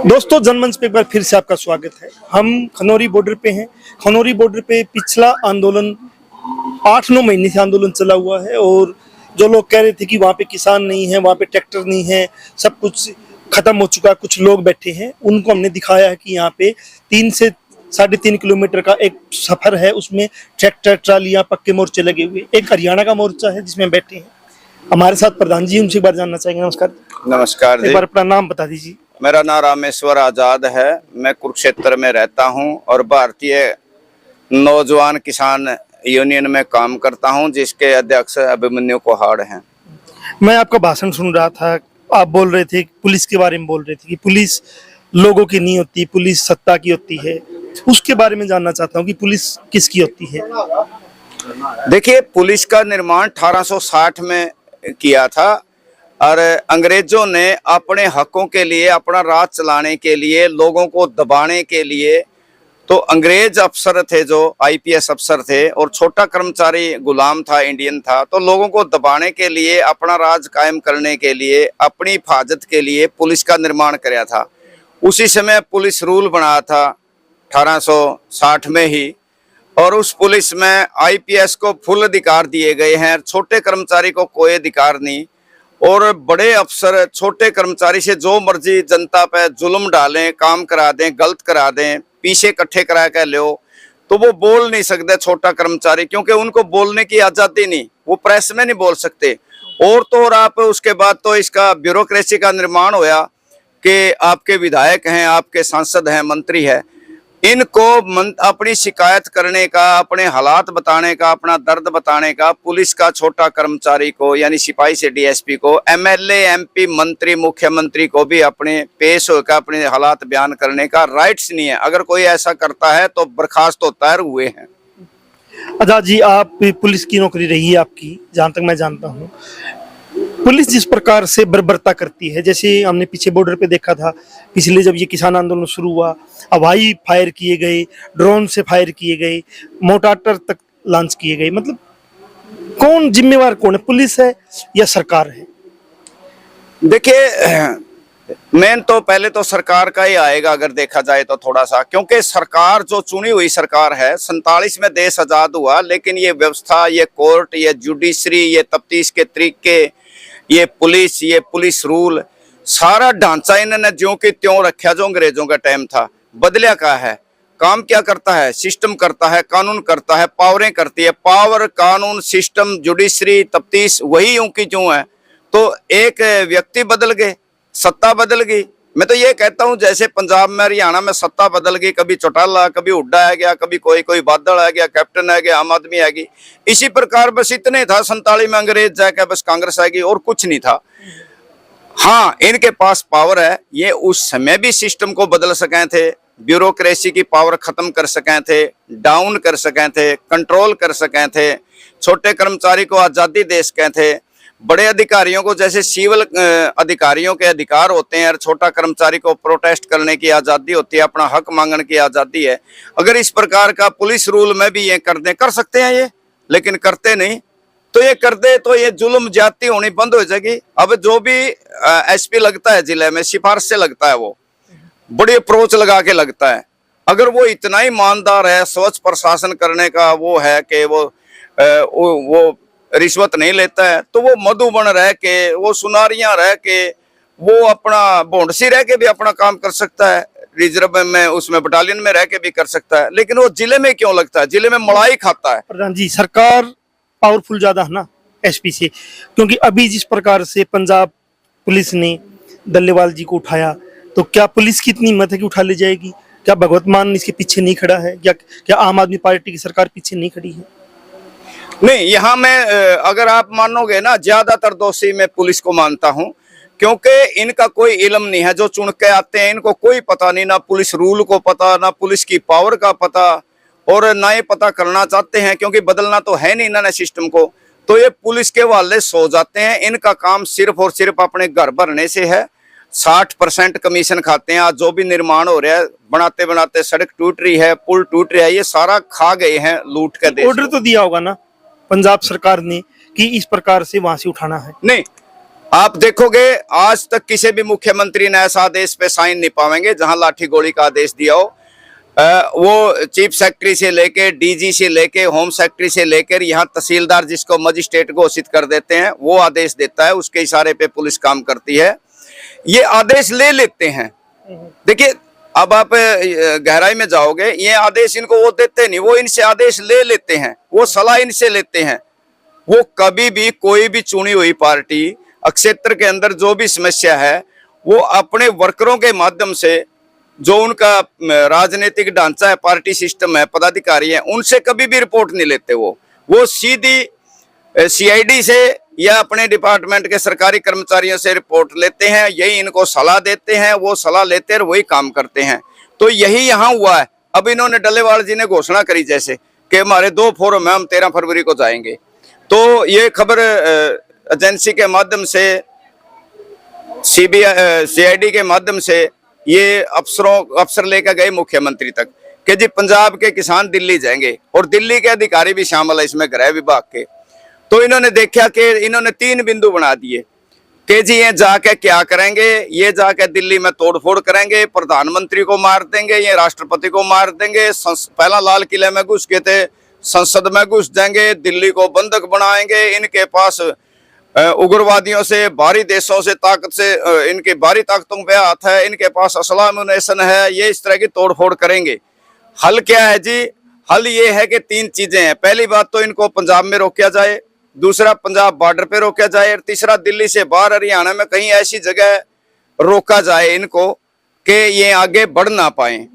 दोस्तों, जनमंच पे एक बार फिर से आपका स्वागत है। हम खनौरी बॉर्डर पे हैं। खनौरी बॉर्डर पे पिछला आंदोलन 8-9 महीने से आंदोलन चला हुआ है और जो लोग कह रहे थे कि वहाँ पे किसान नहीं है, वहाँ पे ट्रैक्टर नहीं है, सब कुछ खत्म हो चुका, कुछ लोग बैठे हैं, उनको हमने दिखाया है कि यहाँ पे 3 से 3.5 किलोमीटर का एक सफर है, उसमें ट्रैक्टर, ट्रालियां, पक्के मोर्चे लगे हुए। एक हरियाणा का मोर्चा है जिसमें बैठे हैं हमारे साथ प्रधान जी, उनसे एक बार जानना चाहेंगे। नमस्कार। नमस्कार जी। एक बार अपना नाम बता दीजिए। मेरा नाम रामेश्वर आजाद है। मैं कुरुक्षेत्र में रहता हूं और भारतीय नौजवान किसान यूनियन में काम करता हूं, जिसके अध्यक्ष अभिमन्यु कोहाड़ हैं। मैं आपका भाषण सुन रहा था, आप बोल रहे थे, पुलिस के बारे में बोल रहे थे कि पुलिस लोगों की नहीं होती, पुलिस सत्ता की होती है। उसके बारे में जानना चाहता हूँ कि पुलिस किसकी होती है। देखिए, पुलिस का निर्माण 1860 में किया था और अंग्रेजों ने अपने हकों के लिए, अपना राज चलाने के लिए, लोगों को दबाने के लिए, तो अंग्रेज अफसर थे जो आईपीएस अफसर थे और छोटा कर्मचारी गुलाम था, इंडियन था, तो लोगों को दबाने के लिए, अपना राज कायम करने के लिए, अपनी हिफाजत के लिए पुलिस का निर्माण कराया था। उसी समय पुलिस रूल बना था 1860 में ही, और उस पुलिस में आईपीएस को फुल अधिकार दिए गए हैं, छोटे कर्मचारी को कोई अधिकार नहीं। और बड़े अफसर छोटे कर्मचारी से जो मर्जी जनता पे जुल्म डालें, काम करा दें, गलत करा दें, पीछे इकट्ठे करा के लो, तो वो बोल नहीं सकते छोटा कर्मचारी, क्योंकि उनको बोलने की आजादी नहीं, वो प्रेस में नहीं बोल सकते। और तो और आप उसके बाद तो इसका ब्यूरोक्रेसी का निर्माण होया कि आपके विधायक हैं, आपके सांसद हैं, मंत्री है, इनको अपनी शिकायत करने का, अपने हालात बताने का, अपना दर्द बताने का, पुलिस का छोटा कर्मचारी को यानी सिपाही से डीएसपी को, एमएलए, एमपी, मंत्री, मुख्यमंत्री को भी अपने पेश होकर अपने हालात बयान करने का राइट्स नहीं है। अगर कोई ऐसा करता है तो बर्खास्त होता है, हुए हैं। आजाद जी, आप पुलिस की नौकरी रही है आपकी, जहां तक मैं जानता हूँ। पुलिस जिस प्रकार से बर्बरता करती है, जैसे हमने पीछे बॉर्डर पे देखा था, पिछले जब ये किसान आंदोलन शुरू हुआ, हवाई फायर किए गए, ड्रोन से फायर किए गए, मोर्टार तक लॉन्च किए गए। मतलब कौन जिम्मेवार, कौन है, पुलिस है या सरकार है? देखिए, मेन तो पहले तो सरकार का ही आएगा अगर देखा जाए तो थोड़ा सा, क्योंकि सरकार जो चुनी हुई सरकार है, 47 में देश आजाद हुआ, लेकिन ये व्यवस्था, ये कोर्ट, ये जुडिशरी, ये तफ्तीश के तरीके, ये पुलिस रूल, सारा ढांचा इन्होंने ज्यों की त्यों रखा जो अंग्रेजों का टाइम था। बदलिया क्या है? काम क्या करता है? सिस्टम करता है, कानून करता है, पावरें करती है। पावर, कानून, सिस्टम, जुडिशरी, तफ्तीश वही यूं की त्यों है। तो एक व्यक्ति बदल गए, सत्ता बदल गई। मैं तो ये कहता हूं जैसे पंजाब में, हरियाणा में सत्ता बदल गई, कभी चौटाला, कभी हुड्डा आ गया, कभी कोई बादल आ गया, कैप्टन आ गया, आम आदमी आ गई। इसी प्रकार बस इतने था 47 में अंग्रेज जाके बस कांग्रेस आ गई और कुछ नहीं था। हाँ, इनके पास पावर है, ये उस समय भी सिस्टम को बदल सके थे, ब्यूरोक्रेसी की पावर खत्म कर सके थे, डाउन कर सके थे, कंट्रोल कर सके थे, छोटे कर्मचारी को आजादी दे सके थे, बड़े अधिकारियों को जैसे सिविल अधिकारियों के अधिकार होते हैं और छोटा कर्मचारी को प्रोटेस्ट करने की आजादी होती है, अपना हक मांगने की आजादी है। अगर इस प्रकार का पुलिस रूल में भी ये कर सकते हैं ये, लेकिन करते नहीं। तो ये कर दे तो ये जुल्म ज्यादती होनी बंद हो जाएगी। अब जो भी एसपी लगता है जिले में, सिफारिश से लगता है, वो बड़ी अप्रोच लगा के लगता है। अगर वो इतना ही ईमानदार है, स्वच्छ प्रशासन करने का वो है कि वो रिश्वत नहीं लेता है, तो वो मधुबन रह के, वो सुनारियां रह के, वो अपना भोंडसी रह के भी अपना काम कर सकता है, रिजर्व में, उसमें बटालियन में रह के भी कर सकता है। लेकिन वो जिले में क्यों लगता है? जिले में मलाई खाता है। प्रधान जी, सरकार पावरफुल ज्यादा है ना एसपी से, क्योंकि अभी जिस प्रकार से पंजाब पुलिस ने डल्लेवाल जी को उठाया, तो क्या पुलिस की इतनी हिम्मत है कि उठा ले जाएगी? क्या भगवत मान इसके पीछे नहीं खड़ा है? क्या आम आदमी पार्टी की सरकार पीछे नहीं खड़ी है? नहीं, यहाँ मैं अगर आप मानोगे ना, ज्यादातर दोषी मैं पुलिस को मानता हूँ, क्योंकि इनका कोई इल्म नहीं है। जो चुन के आते हैं इनको कोई पता नहीं, ना पुलिस रूल को पता, ना पुलिस की पावर का पता, और ना ये पता करना चाहते हैं, क्योंकि बदलना तो है नहीं इन्होंने सिस्टम को। तो ये पुलिस के वाले सो जाते हैं। इनका काम सिर्फ और सिर्फ अपने घर भरने से है। 60% कमीशन खाते हैं। आज जो भी निर्माण हो रहा है, बनाते बनाते सड़क टूट रही है, पुल टूट रहा है, ये सारा खा गए हैं लूट के देश। ऑर्डर तो दिया होगा ना पंजाब सरकार ने कि इस प्रकार से वहां से उठाना है? नहीं, आप देखोगे आज तक किसी भी मुख्यमंत्री ने ऐसा आदेश पे साइन नहीं पाएंगे जहां लाठी गोली का आदेश दिया हो। वो चीफ सेक्रेटरी से लेके डीजी से लेके होम सेक्रेटरी से लेकर यहाँ तहसीलदार जिसको मजिस्ट्रेट घोषित कर देते हैं वो आदेश देता है, उसके इशारे पे पुलिस काम करती है। ये आदेश ले लेते हैं। देखिए अब आप गहराई में जाओगे, ये आदेश इनको वो देते नहीं, वो इनसे आदेश ले लेते हैं, वो सलाह इनसे लेते हैं। वो कभी भी कोई भी चुनी हुई पार्टी क्षेत्र के अंदर जो भी समस्या है वो अपने वर्करों के माध्यम से, जो उनका राजनीतिक ढांचा है, पार्टी सिस्टम है, पदाधिकारी है, उनसे कभी भी रिपोर्ट नहीं लेते। वो सीधी सीआईडी से या अपने डिपार्टमेंट के सरकारी कर्मचारियों से रिपोर्ट लेते हैं, यही इनको सलाह देते हैं, वो सलाह लेते हैं, वही काम करते हैं। तो यही यहाँ हुआ है। अब इन्होंने डल्लेवाल जी ने घोषणा करी जैसे कि हमारे 2 फोरम है, हम 13 फरवरी को जाएंगे। तो ये खबर एजेंसी के माध्यम से, सीआईडी के माध्यम से ये अफसर लेकर गए मुख्यमंत्री तक कि जी पंजाब के किसान दिल्ली जाएंगे, और दिल्ली के अधिकारी भी शामिल है इसमें, गृह विभाग के। तो इन्होंने देखा कि इन्होंने 3 बिंदु बना दिए कि जी ये जाके क्या करेंगे, ये जाके दिल्ली में तोड़फोड़ करेंगे, प्रधानमंत्री को मार देंगे, ये राष्ट्रपति को मार देंगे, पहला लाल किले में घुस गए थे, संसद में घुस जाएंगे, दिल्ली को बंधक बनाएंगे, इनके पास उग्रवादियों से, बाहरी देशों से ताकत से, इनके बाहरी ताकतों पे हाथ है, इनके पास असला अम्युनिशन है, ये इस तरह की तोड़फोड़ करेंगे। हल क्या है जी? हल ये है कि 3 चीजें हैं। पहली बात तो इनको पंजाब में रोका जाए, दूसरा पंजाब बॉर्डर पे रोका जाए, और तीसरा दिल्ली से बाहर हरियाणा में कहीं ऐसी जगह रोका जाए इनको कि ये आगे बढ़ ना पाए।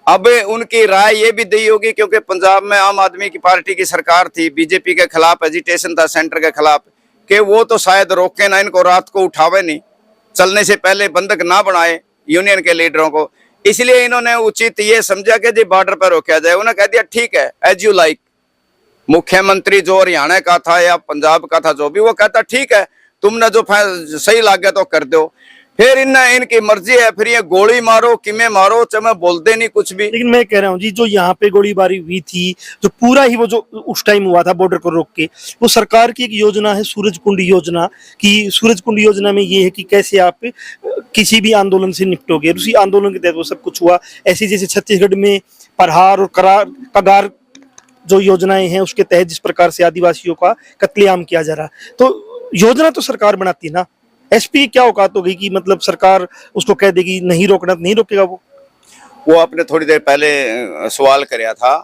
अब उनकी राय ये भी दी होगी, क्योंकि पंजाब में आम आदमी की पार्टी की सरकार थी, बीजेपी के खिलाफ एजिटेशन था सेंटर के खिलाफ, कि वो तो शायद रोके ना इनको, रात को उठावे नहीं, चलने से पहले बंधक ना बनाए यूनियन के लीडरों को। इसलिए इन्होंने उचित ये समझा कि जी बॉर्डर पर रोका जाए। उन्होंने कह दिया ठीक है, एज यू लाइक। मुख्यमंत्री जो हरियाणा का था या पंजाब का था, जो भी, वो कहता ठीक है, तुमने जो सही लगे तो कर दो। फिर इनकी मर्जी है, फिर ये गोली मारो किमें मारो, चाहे मैं बोलते नहीं कुछ भी। लेकिन मैं कह रहा हूँ जी, जो यहाँ पे गोलीबारी हुई थी, जो पूरा ही वो जो उस टाइम हुआ था बॉर्डर को रोक के, वो सरकार की एक योजना है सूरजकुंड योजना की। सूरजकुंड योजना में ये है कि कैसे आप किसी भी आंदोलन से निपटोगे, उसी आंदोलन के तहत वो सब कुछ हुआ। ऐसी जैसे छत्तीसगढ़ में प्रहार और कगार जो योजनाएं हैं, उसके तहत जिस प्रकार से आदिवासियों का कत्लेआम किया जा रहा, तो योजना तो सरकार बनाती ना। एसपी क्या औकात हो गई कि मतलब सरकार उसको कह देगी नहीं रोकना, नहीं रोकेगा वो आपने थोड़ी देर पहले सवाल कराया था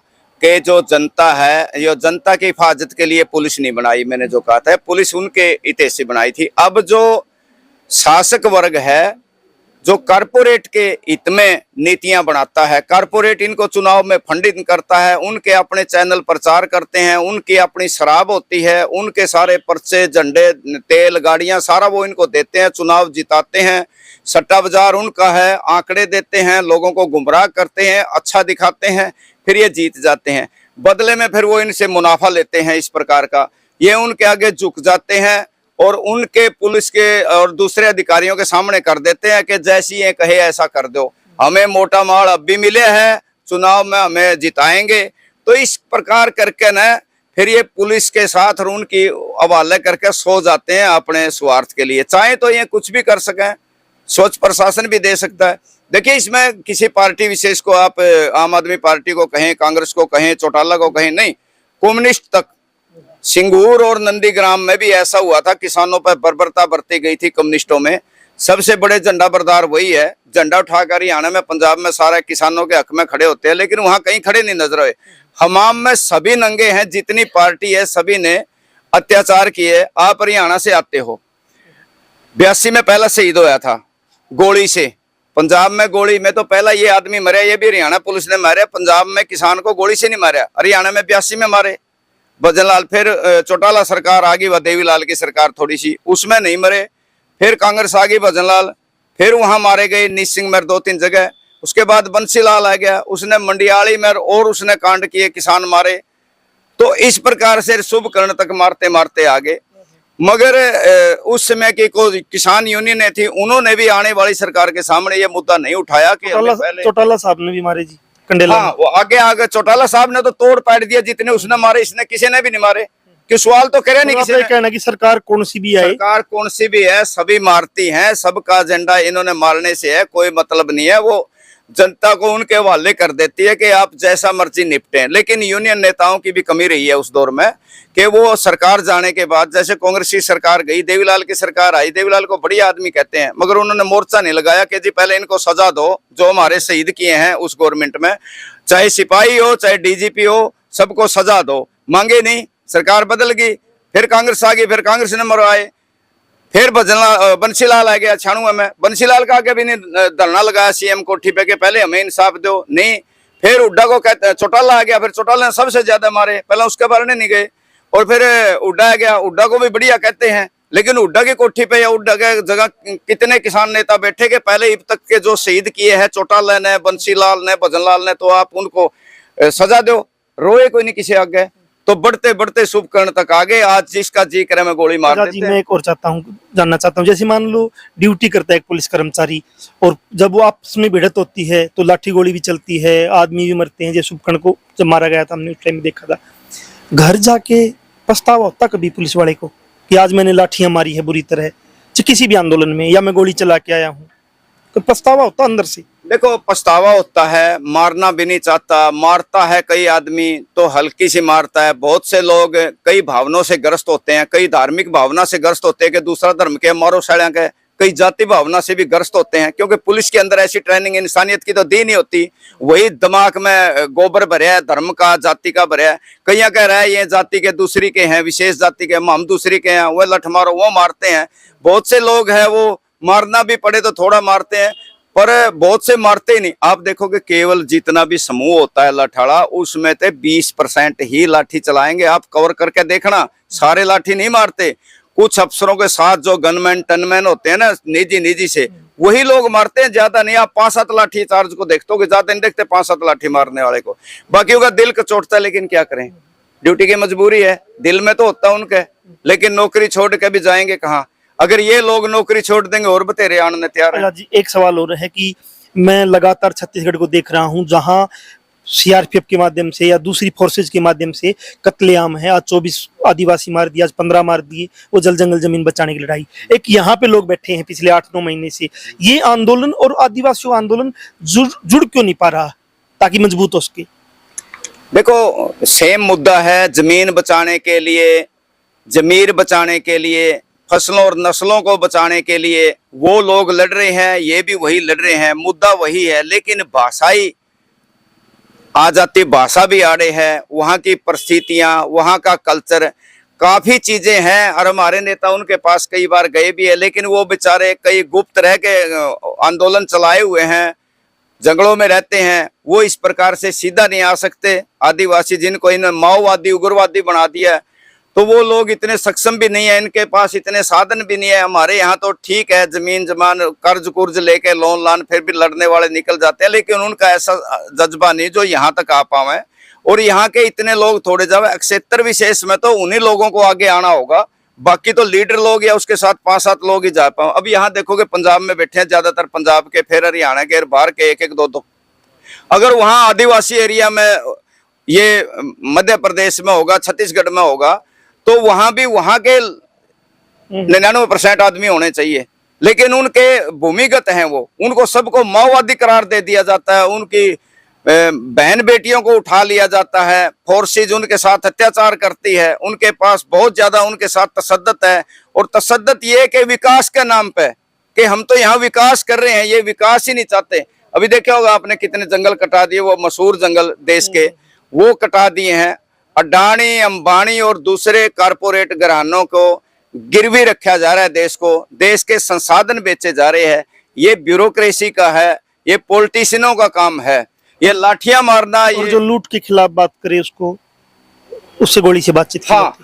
कि जो जनता है, ये जनता की हिफाजत के लिए पुलिस नहीं बनाई। मैंने जो कहा था पुलिस उनके हित से बनाई थी। अब जो शासक वर्ग है, जो कारपोरेट के हित में नीतियां बनाता है, कारपोरेट इनको चुनाव में फंडिंग करता है, उनके अपने चैनल प्रचार करते हैं, उनकी अपनी शराब होती है, उनके सारे पर्चे, झंडे, तेल, गाड़ियां, सारा वो इनको देते हैं, चुनाव जिताते हैं। सट्टा बाजार उनका है, आंकड़े देते हैं, लोगों को गुमराह करते हैं, अच्छा दिखाते हैं, फिर ये जीत जाते हैं। बदले में फिर वो इनसे मुनाफा लेते हैं। इस प्रकार का ये उनके आगे झुक जाते हैं और उनके पुलिस के और दूसरे अधिकारियों के सामने कर देते हैं कि जैसी ये कहे ऐसा कर दो, हमें मोटा माल अब भी मिले है, चुनाव में हमें जिताएंगे। तो इस प्रकार करके न फिर ये पुलिस के साथ और उनकी हवाले करके सो जाते हैं अपने स्वार्थ के लिए। चाहे तो ये कुछ भी कर सकें, स्वच्छ प्रशासन भी दे सकता है। देखिए इसमें किसी पार्टी विशेष को, आप आम आदमी पार्टी को कहें, कांग्रेस को कहें, चौटाला को कहें, नहीं, कम्युनिस्ट तक, सिंगूर और नंदीग्राम में भी ऐसा हुआ था, किसानों पर बर्बरता बरती गई थी कम्युनिस्टों में। सबसे बड़े झंडा बरदार वही है, झंडा उठाकर हरियाणा में, पंजाब में सारे किसानों के हक में खड़े होते हैं, लेकिन वहां कहीं खड़े नहीं नजर आए। हमाम में सभी नंगे हैं, जितनी पार्टी है सभी ने अत्याचार किए। आप हरियाणा से आते हो, 82 में पहला शहीद होया था गोली से, पंजाब में गोली में तो पहला ये आदमी मरे, ये भी हरियाणा पुलिस ने मारे। पंजाब में किसान को गोली से नहीं मारा, हरियाणा में 82 में मारे भजनलाल। फिर चौटाला सरकार आ गई, व देवीलाल की सरकार थोड़ी सी, उसमें नहीं मरे। फिर कांग्रेस आ गई, भजनलाल, फिर वहां मारे गए नीच सिंह में 2-3 जगह। उसके बाद बंसीलाल आ गया, उसने मंडियाली में और उसने कांड किए, किसान मारे। तो इस प्रकार से शुभकर्ण तक मारते मारते आगे। मगर उस समय की कोई किसान यूनियन थी, उन्होंने भी आने वाली सरकार के सामने ये मुद्दा नहीं उठाया कि चौटाला साहब ने भी मारे जी कंडेला। हाँ, वो आगे चौटाला साहब ने तो तोड़ पाट दिया, जितने उसने मारे इसने किसी ने भी नहीं मारे, क्यों सवाल तो करे नहीं तो किसी आपका ने। कहना है कि सरकार कौन सी भी आए, सरकार कौन सी भी है, सभी मारती हैं, सबका एजेंडा इन्होंने मारने से है, कोई मतलब नहीं है। वो जनता को उनके हवाले कर देती है कि आप जैसा मर्जी निपटें। लेकिन यूनियन नेताओं की भी कमी रही है उस दौर में कि वो सरकार जाने के बाद, जैसे कांग्रेस की सरकार गई, देवीलाल की सरकार आई, देवीलाल को बढ़िया आदमी कहते हैं, मगर उन्होंने मोर्चा नहीं लगाया कि जी पहले इनको सजा दो जो हमारे शहीद किए हैं उस गवर्नमेंट में, चाहे सिपाही हो चाहे डीजीपी हो, सबको सजा दो। मांगे नहीं, सरकार बदल गई, फिर कांग्रेस आ गई, फिर कांग्रेस ने मरवाए, फिर बंसीलाल आ गया 96 में, बंसीलाल का आगे भी नहीं धरना लगाया सीएम कोठी पे कि पहले हमें इंसाफ दो, नहीं। फिर हुड्डा को कहते, चौटाला आ गया, फिर चौटाला ने सबसे ज्यादा मारे, पहले उसके बारे नहीं गए, और फिर हुड्डा आ गया, हुड्डा को भी बढ़िया कहते हैं, लेकिन हुड्डा की कोठी पे या हुड्डा के जगह कितने किसान नेता बैठे के पहले अब तक के जो शहीद किए हैं चौटाला ने, बंसीलाल ने, भजनलाल ने, तो आप उनको सजा दो, रोए कोई नहीं किसी आगे। तो बढ़ते बढ़ते शुभकर्ण तक आ गए, आज जिसका जी करे में गोली मार राजी, देते हैं। मैं एक और जानना चाहता हूँ, जैसे मान लो ड्यूटी करता है एक पुलिस कर्मचारी, और जब वो आपस में भिड़त होती है तो लाठी गोली भी चलती है, आदमी भी मरते हैं। जैसे शुभकर्ण को जब मारा गया था हमने उस टाइम देखा था, घर जाके पछतावा होता कभी पुलिस वाले को कि आज मैंने लाठियां मारी है बुरी तरह, किसी भी आंदोलन में, या मैं गोली चला के आया हूँ, तो पछतावा होता अंदर से? देखो पछतावा होता है, मारना भी नहीं चाहता, मारता है कई आदमी तो हल्की सी मारता है। बहुत से लोग कई भावनाओं से ग्रस्त होते हैं, कई धार्मिक भावना से ग्रस्त होते हैं कि दूसरा धर्म के मारो साड़िया के, कई जाति भावना से भी ग्रस्त होते हैं, क्योंकि पुलिस के अंदर ऐसी ट्रेनिंग इंसानियत की तो दी नहीं होती। वही दिमाग में गोबर भरा है, धर्म का जाति का भरा है। कई कह रहा है ये जाति के दूसरी के हैं, विशेष जाति के, हम दूसरी के हैं, वो लठ मारो, वो मारते हैं। बहुत से लोग हैं वो मारना भी पड़े तो थोड़ा मारते हैं, पर बहुत से मारते ही नहीं। आप देखोगे केवल जितना भी समूह होता है लाठाड़ा, उसमें से 20% ही लाठी चलाएंगे। आप कवर करके देखना, सारे लाठी नहीं मारते। कुछ अफसरों के साथ जो गनमैन टनमैन होते हैं ना, निजी से, वही लोग मारते हैं, ज्यादा नहीं। आप 5-7 लाठी चार्ज को देखते हो, ज्यादा नहीं देखते 5-7 लाठी मारने वाले को। बाकी का दिल कचोटता है, लेकिन क्या करें, ड्यूटी की मजबूरी है। दिल में तो होता है उनके, लेकिन नौकरी छोड़ के भी जाएंगे कहाँ? अगर ये लोग नौकरी छोड़ देंगे और बतेरे आने तैयार है। जी, एक सवाल और है कि मैं लगातार छत्तीसगढ़ को देख रहा हूं, जहां सीआरपीएफ के माध्यम से या दूसरी फोर्सेज के माध्यम से कत्लेआम है। आज 24 आदिवासी मार दिया, आज 15 मार दिए, वो जल जंगल जमीन बचाने की लड़ाई। एक यहाँ पे लोग बैठे हैं पिछले 8-9 महीने से, ये आंदोलन और आदिवासियों आंदोलन जुड़ क्यों नहीं पा रहा ताकि मजबूत हो सके? देखो सेम मुद्दा है, जमीन बचाने के लिए, जमीर बचाने के लिए, फसलों और नस्लों को बचाने के लिए वो लोग लड़ रहे हैं, ये भी वही लड़ रहे हैं, मुद्दा वही है। लेकिन भाषाई आ जाती, भाषा भी आड़े है, वहाँ की परिस्थितियाँ, वहाँ का कल्चर, काफी चीजें हैं। और हमारे नेता उनके पास कई बार गए भी है, लेकिन वो बेचारे कई गुप्त रह के आंदोलन चलाए हुए हैं, जंगलों में रहते हैं, वो इस प्रकार से सीधा नहीं आ सकते। आदिवासी जिनको इन माओवादी उग्रवादी बना दिया है, तो वो लोग इतने सक्षम भी नहीं है, इनके पास इतने साधन भी नहीं है। हमारे यहाँ तो ठीक है, जमीन जमान कर्ज कुर्ज लेके लोन लान फिर भी लड़ने वाले निकल जाते हैं, लेकिन उनका ऐसा जज्बा नहीं जो यहाँ तक आ पावे। और यहाँ के इतने लोग थोड़े जावे, क्षेत्र विशेष में तो उन्हीं लोगों को आगे आना होगा, बाकी तो लीडर लोग या उसके साथ 5-7 लोग ही जा पाए। अब यहाँ देखोगे पंजाब में बैठे हैं, ज्यादातर पंजाब के, फिर हरियाणा के, बाहर के 1-1, 2-2। अगर वहाँ आदिवासी एरिया में, ये मध्य प्रदेश में होगा, छत्तीसगढ़ में होगा, तो वहां भी वहां के 99% आदमी होने चाहिए, लेकिन उनके भूमिगत हैं वो, उनको सबको माओवादी करार दे दिया जाता है, उनकी बहन बेटियों को उठा लिया जाता है, फोर्सेज उनके साथ अत्याचार करती है, उनके पास बहुत ज्यादा उनके साथ तशद्दुद है। और तशद्दुद ये कि विकास के नाम पे कि हम तो यहाँ विकास कर रहे हैं, ये विकास ही नहीं चाहते। अभी देखा होगा आपने कितने जंगल कटा दिए, वो मशहूर जंगल देश के, वो कटा दिए हैं। अडानी, अंबानी और दूसरे कारपोरेट घरानों को गिरवी रखा जा रहा है, देश को, देश के संसाधन बेचे जा रहे हैं। ये ब्यूरोक्रेसी का है, ये पॉलिटिशियनों का काम है, ये लाठियां मारना। और जो लूट के खिलाफ बात करे उसको, उससे गोली से बातचीत। हाँ,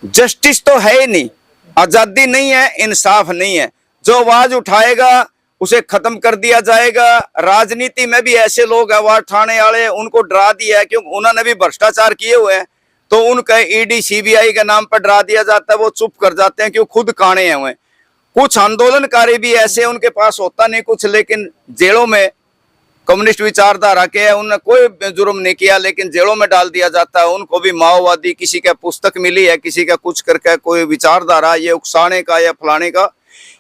जस्टिस तो है ही नहीं, आजादी नहीं है, इंसाफ नहीं है। जो आवाज उठाएगा उसे खत्म कर दिया जाएगा। राजनीति में भी ऐसे लोग आवाज उठाने वाले, उनको डरा दिया है क्योंकि उन्होंने भी भ्रष्टाचार किए हुए हैं, तो उनका ईडी सीबीआई के नाम पर डरा दिया जाता है, वो चुप कर जाते हैं क्यों, खुद काने हैं हुए। कुछ आंदोलनकारी भी ऐसे, उनके पास होता नहीं कुछ, लेकिन जेलों में कम्युनिस्ट विचारधारा के हैं, उन्होंने कोई जुर्म नहीं किया लेकिन जेलों में डाल दिया जाता है। उनको भी माओवादी, किसी का पुस्तक मिली है, किसी का कुछ करके कोई विचारधारा ये उकसाने का या फलाने का,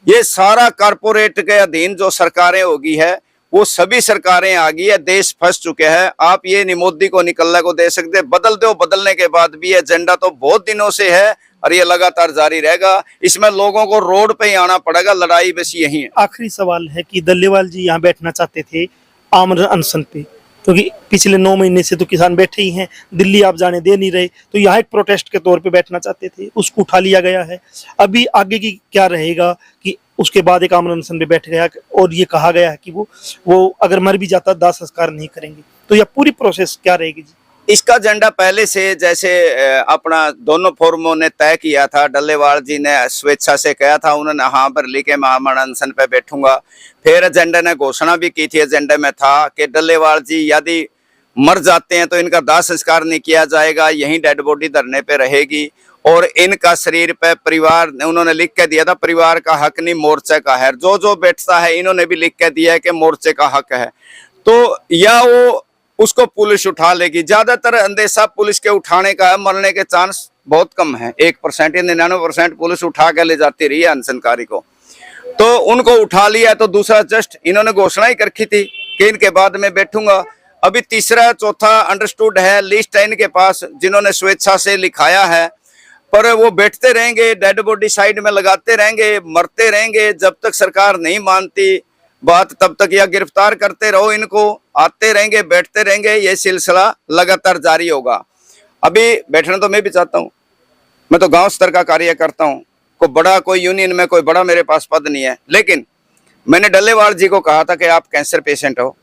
ये सारा कारपोरेट के अधीन जो सरकारें होगी है, वो सभी सरकारें आ गई है, देश फंस चुके हैं। आप ये नहीं मोदी को निकलने को दे सकते, बदल दो, बदलने के बाद भी एजेंडा तो बहुत दिनों से है और ये लगातार जारी रहेगा। इसमें लोगों को रोड पे ही आना पड़ेगा, लड़ाई बस यही है। आखिरी सवाल है कि डल्लेवाल जी यहाँ बैठना चाहते थे आमरण अनशन पे, क्योंकि पिछले 9 महीने से तो किसान बैठे ही हैं, दिल्ली आप जाने दे नहीं रहे, तो यहाँ एक प्रोटेस्ट के तौर पे बैठना चाहते थे, उसको उठा लिया गया है। अभी आगे की क्या रहेगा कि उसके बाद एक आमरण अनशन पे बैठ गया और ये कहा गया है कि वो अगर मर भी जाता दाह संस्कार नहीं करेंगे, तो यह पूरी प्रोसेस क्या रहेगी जी? इसका एजेंडा पहले से जैसे अपना दोनों फोरमों ने तय किया था, डल्लेवाल जी ने स्वेच्छा से कहा था, उन्होंने हाँ पर लिखे मैं आमरण अनशन पे बैठूंगा। फिर एजेंडा ने घोषणा भी की थी, एजेंडे में था कि डल्लेवाल जी यदि मर जाते हैं तो इनका दाह संस्कार नहीं किया जाएगा, यहीं डेड बॉडी धरने पे रहेगी और इनका शरीर पे परिवार ने, उन्होंने लिख के दिया था परिवार का हक नहीं मोर्चे का है। जो जो बैठता है इन्होंने भी लिख के दिया है कि मोर्चे का हक है। तो या वो उसको पुलिस उठा लेगी, ज्यादातर अंदेशा पुलिस के उठाने का है, मरने के चांस बहुत कम है, 1% या 99% पुलिस उठा के ले जाती रही है अनशनकारी को। तो उनको उठा लिया। तो दूसरा जस्ट इन्होंने घोषणा ही कर रखी थी कि इनके बाद में बैठूंगा। अभी तीसरा चौथा अंडरस्टूड है, लिस्ट है इनके पास जिन्होंने स्वेच्छा से लिखाया है, पर वो बैठते रहेंगे, डेड बॉडी साइड में लगाते रहेंगे, मरते रहेंगे जब तक सरकार नहीं मानती बात, तब तक या गिरफ्तार करते रहो इनको, आते रहेंगे, बैठते रहेंगे, ये सिलसिला लगातार जारी होगा। अभी बैठना तो मैं भी चाहता हूँ, मैं तो गांव स्तर का कार्य करता हूँ, कोई यूनियन में कोई बड़ा मेरे पास पद नहीं है, लेकिन मैंने डल्लेवाल जी को कहा था कि आप कैंसर पेशेंट हो,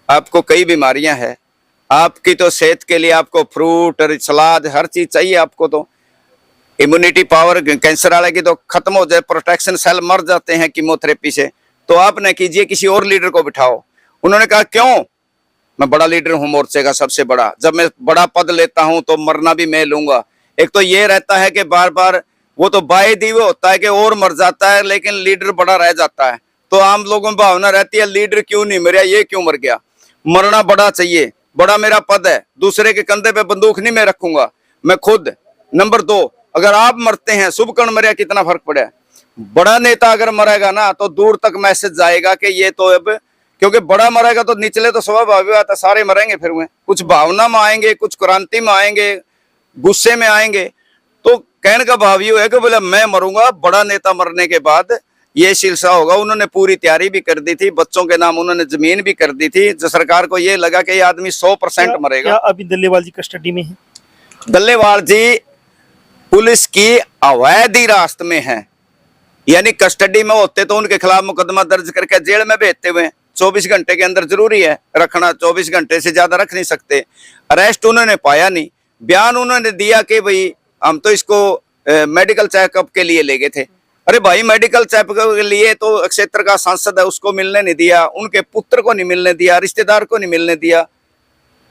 आपको कई बीमारियां हैं, आपकी तो सेहत के लिए आपको फ्रूट और सलाद हर चीज चाहिए, आपको तो इम्यूनिटी पावर कैंसर वाले की तो खत्म हो जाए, प्रोटेक्शन सेल मर जाते हैं कीमोथेरेपी से, तो आप न कीजिए, किसी और लीडर को बिठाओ। उन्होंने कहा क्यों, मैं बड़ा लीडर हूं मोर्चे का सबसे बड़ा, जब मैं बड़ा पद लेता हूं तो मरना भी मैं लूंगा। एक तो ये रहता है कि बार बार वो तो बाय दी वो होता है कि और मर जाता है लेकिन लीडर बड़ा रह जाता है, तो आम लोगों में भावना रहती है लीडर क्यों नहीं मरा, ये क्यों मर गया। मरना बड़ा चाहिए, बड़ा मेरा पद है, दूसरे के कंधे पे बंदूक नहीं मैं रखूंगा, मैं खुद। नंबर 2, अगर आप मरते हैं, शुभकर्ण मरिया कितना फर्क पड़ा है। बड़ा नेता अगर मरेगा ना तो दूर तक मैसेज जाएगा कि ये तो अब, क्योंकि बड़ा मरेगा तो निचले तो स्वाभाविक बात है सारे मरेंगे, फिर हुए कुछ भावना में आएंगे, कुछ क्रांति में आएंगे, गुस्से में आएंगे। तो कहने का भाव ये है कि बोले मैं मरूंगा, बड़ा नेता मरने के बाद ये सिलसिला होगा। उन्होंने पूरी तैयारी भी कर दी थी, बच्चों के नाम उन्होंने जमीन भी कर दी थी, जो सरकार को ये लगा कि ये आदमी 100% मरेगा। क्या अभी डल्लेवाल जी कस्टडी में है? डल्लेवाल जी पुलिस की अवैध हिरासत में है, यानी कस्टडी में होते तो उनके खिलाफ मुकदमा दर्ज करके जेल में भेजते हुए। 24 घंटे के अंदर जरूरी है रखना, 24 घंटे से ज्यादा रख नहीं सकते। अरेस्ट उन्होंने पाया नहीं, बयान उन्होंने दिया कि भाई हम तो इसको मेडिकल चेकअप के लिए ले गए थे। अरे भाई मेडिकल चेकअप के लिए तो क्षेत्र का सांसद है, उसको मिलने नहीं दिया, उनके पुत्र को नहीं मिलने दिया, रिश्तेदार को नहीं मिलने दिया,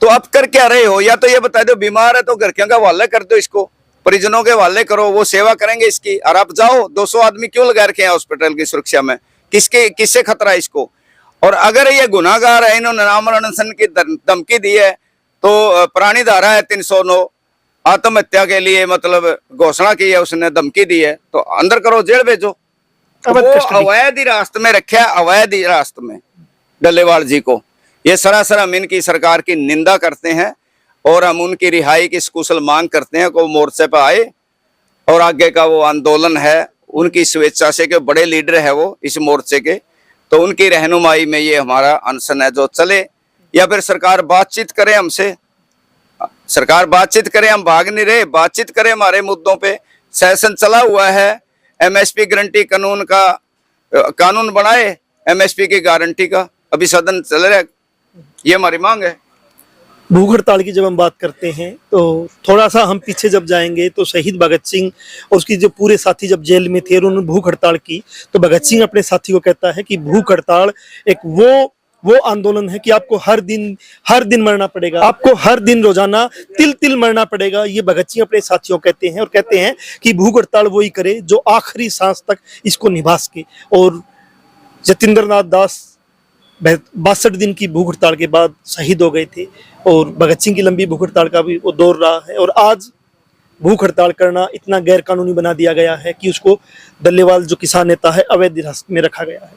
तो अब कर क्या रहे हो? या तो ये बता दो बीमार है तो घर के हवाले कर दो, इसको परिजनों के हवाले करो, वो सेवा करेंगे इसकी, और आप जाओ। 200 आदमी क्यों लगा रखे हैं हॉस्पिटल की सुरक्षा में, किससे खतरा है इसको? और अगर ये गुनाहगार है, इन्होंने आमरण अनशन की धमकी दी है, तो पुरानी धारा है 309 आत्महत्या के लिए, मतलब घोषणा की है उसने, धमकी दी है, तो अंदर करो, जेल भेजो। अवैध हिरासत में रखा है, अवैध हिरासत में डल्लेवाल जी को। ये सरासर हम इनकी सरकार की निंदा करते हैं और हम उनकी रिहाई की कुशल मांग करते हैं को मोर्चे पर आए और आगे का वो आंदोलन है उनकी स्वेच्छा से, कि बड़े लीडर है वो इस मोर्चे के, तो उनकी रहनुमाई में ये हमारा अनशन है जो चले, या फिर सरकार बातचीत करे हमसे, सरकार बातचीत करे, हम भाग नहीं रहे, बातचीत करे हमारे मुद्दों पे। सेशन चला हुआ है, एमएसपी गारंटी कानून का कानून बनाए, एमएसपी की गारंटी का, अभी सदन चल रहा है, ये हमारी मांग है। भूख हड़ताल की जब हम बात करते हैं तो थोड़ा सा हम पीछे जब जाएंगे तो शहीद भगत सिंह और उसकी जो पूरे साथी जब जेल में थे और उन्होंने भूख हड़ताल की, तो भगत सिंह अपने साथी को कहता है कि भूख हड़ताल एक वो आंदोलन है कि आपको हर दिन मरना पड़ेगा, आपको हर दिन रोजाना तिल तिल मरना पड़ेगा। ये भगत सिंह अपने साथियों कहते हैं, और कहते हैं कि भूख हड़ताल वही करे जो आखिरी सांस तक इसको निभा सके। और जतिंद्र नाथ दास 62 दिन की भूख हड़ताल के बाद शहीद हो गए थे और भगत सिंह की लंबी भूख हड़ताल का भी वो दौर रहा है। और आज भूख हड़ताल करना इतना गैर कानूनी बना दिया गया है कि उसको डल्लेवाल जो किसान नेता है अवैध हिरासत में रखा गया है।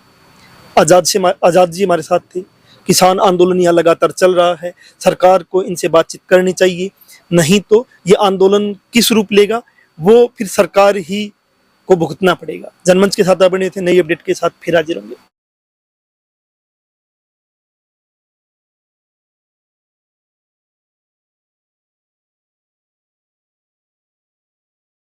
आजाद जी हमारे साथ थे। किसान आंदोलन यहाँ लगातार चल रहा है। सरकार को इनसे बातचीत करनी चाहिए, नहीं तो ये आंदोलन किस रूप लेगा वो फिर सरकार ही को भुगतना पड़ेगा। जनमंच के साथ आप बने थे। नई अपडेट के साथ फिर हाजिर होंगे।